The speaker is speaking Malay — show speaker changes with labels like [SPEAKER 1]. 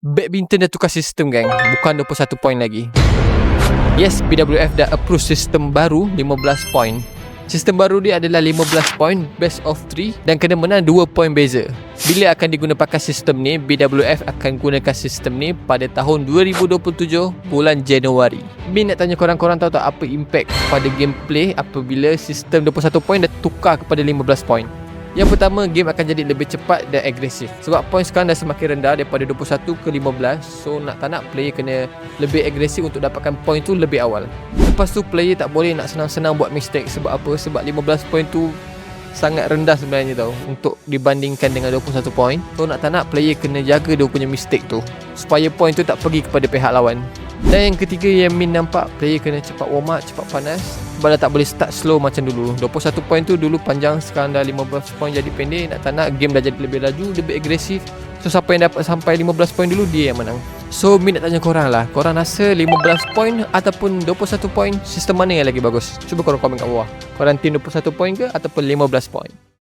[SPEAKER 1] Badminton dah tukar sistem gang, bukan 21 poin lagi. Yes, BWF dah approve sistem baru 15 poin. Sistem baru dia adalah 15 poin best of 3 dan kena menang 2 poin beza. Bila akan diguna pakai sistem ni, BWF akan gunakan sistem ni pada tahun 2027 bulan Januari. Min nak tanya korang tahu tak apa impact pada gameplay apabila sistem 21 poin dah tukar kepada 15 poin? Yang pertama, game akan jadi lebih cepat dan agresif. Sebab poin sekarang dah semakin rendah daripada 21 ke 15. So nak tak nak player kena lebih agresif untuk dapatkan poin tu lebih awal. Lepas tu player tak boleh nak senang-senang buat mistake. Sebab apa? Sebab 15 poin tu sangat rendah sebenarnya tau untuk dibandingkan dengan 21 poin. So nak tak nak player kena jaga dia punya mistake tu supaya poin tu tak pergi kepada pihak lawan. Dan yang ketiga yang Min nampak, player kena cepat warm up, cepat panas. Sebab dah tak boleh start slow macam dulu. 21 poin tu dulu panjang, sekarang dah 15 poin jadi pendek. Nak tak nak game dah jadi lebih laju, lebih agresif. So siapa yang dapat sampai 15 poin dulu, dia yang menang. So Min nak tanya korang lah, korang rasa 15 poin ataupun 21 poin, sistem mana yang lagi bagus? Cuba korang komen kat bawah. Korang team 21 poin ke ataupun 15 poin?